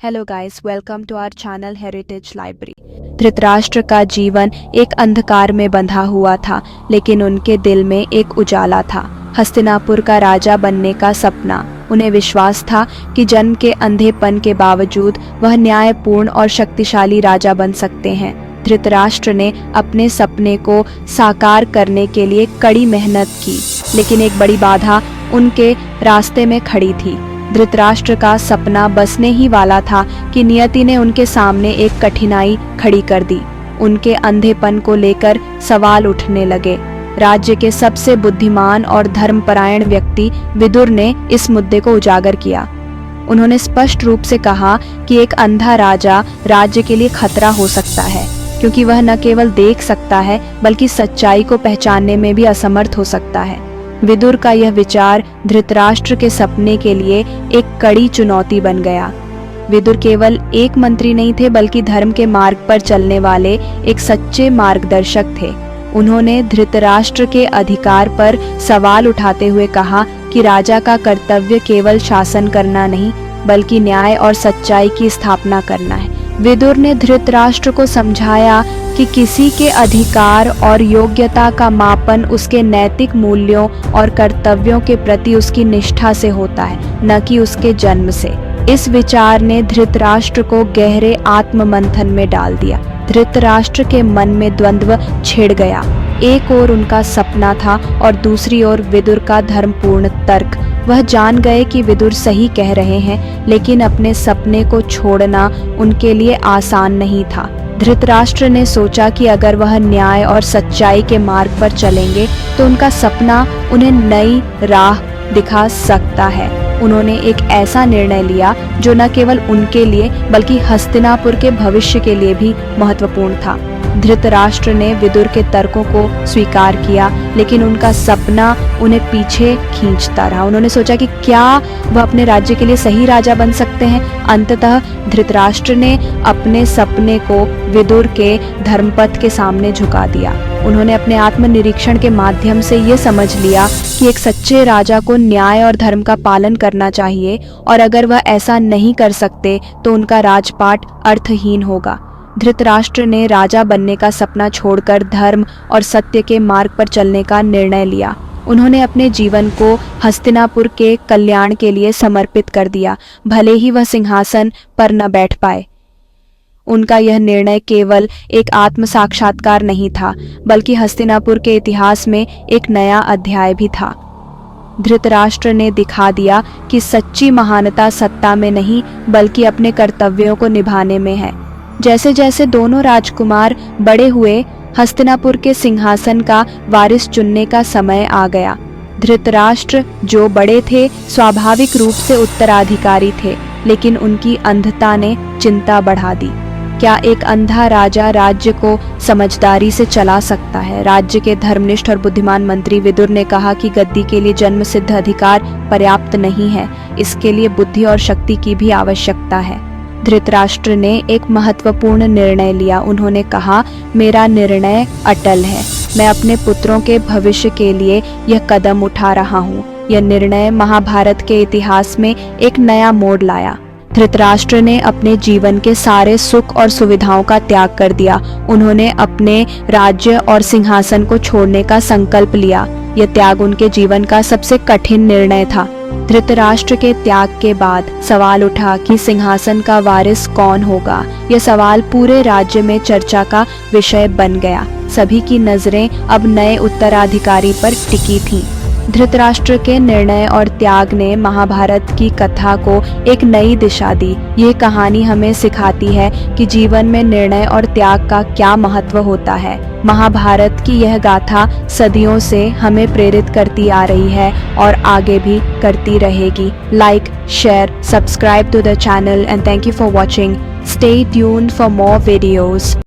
Hello guys, welcome to our channel heritage library. Dhritarashtra का जीवन एक अंधकार में बंधा हुआ था, लेकिन उनके दिल में एक उजाला था। हस्तिनापुर का राजा बनने का सपना। उन्हें विश्वास था कि जन्म के अंधेपन के बावजूद वह न्यायपूर्ण और शक्तिशाली राजा बन सकते हैं। धृतराष्ट्र ने अपने सपने को साकार करने के लिए कड़ी मेहनत की, लेकिन एक बड़ी बाधा उनके रास्ते में खड़ी थी। धृतराष्ट्र का सपना बसने ही वाला था कि नियति ने उनके सामने एक कठिनाई खड़ी कर दी। उनके अंधेपन को लेकर सवाल उठने लगे। राज्य के सबसे बुद्धिमान और धर्मपरायण व्यक्ति विदुर ने इस मुद्दे को उजागर किया। उन्होंने स्पष्ट रूप से कहा कि एक अंधा राजा राज्य के लिए खतरा हो सकता है, क्योंकि वह न केवल देख सकता है बल्कि सच्चाई को पहचानने में भी असमर्थ हो सकता है। विदुर का यह विचार धृतराष्ट्र के सपने के लिए एक कड़ी चुनौती बन गया। विदुर केवल एक मंत्री नहीं थे, बल्कि धर्म के मार्ग पर चलने वाले एक सच्चे मार्गदर्शक थे। उन्होंने धृतराष्ट्र के अधिकार पर सवाल उठाते हुए कहा कि राजा का कर्तव्य केवल शासन करना नहीं, बल्कि न्याय और सच्चाई की स्थापना करना है। विदुर ने धृतराष्ट्र को समझाया कि किसी के अधिकार और योग्यता का मापन उसके नैतिक मूल्यों और कर्तव्यों के प्रति उसकी निष्ठा से होता है, न कि उसके जन्म से। इस विचार ने धृतराष्ट्र को गहरे आत्ममंथन में डाल दिया। धृतराष्ट्र के मन में द्वंद्व छिड़ गया। एक ओर उनका सपना था और दूसरी ओर विदुर का धर्मपूर्ण तर्क। वह जान गए कि विदुर सही कह रहे हैं, लेकिन अपने सपने को छोड़ना उनके लिए आसान नहीं था। धृतराष्ट्र ने सोचा कि अगर वह न्याय और सच्चाई के मार्ग पर चलेंगे तो उनका सपना उन्हें नई राह दिखा सकता है। उन्होंने एक ऐसा निर्णय लिया जो न केवल उनके लिए बल्कि हस्तिनापुर के भविष्य के लिए भी महत्वपूर्ण था। धृतराष्ट्र ने विदुर के तर्कों को स्वीकार किया, लेकिन उनका सपना उन्हें पीछे खींचता रहा। उन्होंने सोचा कि क्या वह अपने राज्य के लिए सही राजा बन सकते हैं। अंततः धृतराष्ट्र ने अपने सपने को विदुर के धर्मपथ के सामने झुका दिया। उन्होंने अपने आत्मनिरीक्षण के माध्यम से ये समझ लिया कि एक सच्चे राजा को न्याय और धर्म का पालन करना चाहिए, और अगर वह ऐसा नहीं कर सकते तो उनका राजपाट अर्थहीन होगा। धृतराष्ट्र ने राजा बनने का सपना छोड़कर धर्म और सत्य के मार्ग पर चलने का निर्णय लिया। उन्होंने अपने जीवन को हस्तिनापुर के कल्याण के लिए समर्पित कर दिया, भले ही वह सिंहासन पर न बैठ पाए। उनका यह निर्णय केवल एक आत्म साक्षात्कार नहीं था, बल्कि हस्तिनापुर के इतिहास में एक नया अध्याय भी था। धृतराष्ट्र ने दिखा दिया कि सच्ची महानता सत्ता में नहीं, बल्कि अपने कर्तव्यों को निभाने में है। जैसे जैसे दोनों राजकुमार बड़े हुए, हस्तिनापुर के सिंहासन का वारिस चुनने का समय आ गया। धृतराष्ट्र जो बड़े थे, स्वाभाविक रूप से उत्तराधिकारी थे, लेकिन उनकी अंधता ने चिंता बढ़ा दी। क्या एक अंधा राजा राज्य को समझदारी से चला सकता है? राज्य के धर्मनिष्ठ और बुद्धिमान मंत्री विदुर ने कहा कि गद्दी के लिए जन्म सिद्ध अधिकार पर्याप्त नहीं है, इसके लिए बुद्धि और शक्ति की भी आवश्यकता है। धृतराष्ट्र ने एक महत्वपूर्ण निर्णय लिया। उन्होंने कहा, मेरा निर्णय अटल है। मैं अपने पुत्रों के भविष्य के लिए यह कदम उठा रहा हूँ। यह निर्णय महाभारत के इतिहास में एक नया मोड़ लाया। धृतराष्ट्र ने अपने जीवन के सारे सुख और सुविधाओं का त्याग कर दिया। उन्होंने अपने राज्य और सिंहासन को छोड़ने का संकल्प लिया। यह त्याग उनके जीवन का सबसे कठिन निर्णय था। धृतराष्ट्र के त्याग के बाद सवाल उठा कि सिंहासन का वारिस कौन होगा। यह सवाल पूरे राज्य में चर्चा का विषय बन गया। सभी की नजरें अब नए उत्तराधिकारी पर टिकी थीं। धृतराष्ट्र के निर्णय और त्याग ने महाभारत की कथा को एक नई दिशा दी। ये कहानी हमें सिखाती है कि जीवन में निर्णय और त्याग का क्या महत्व होता है। महाभारत की यह गाथा सदियों से हमें प्रेरित करती आ रही है और आगे भी करती रहेगी। Like, share, subscribe to the channel and thank you for watching. Stay tuned for more videos.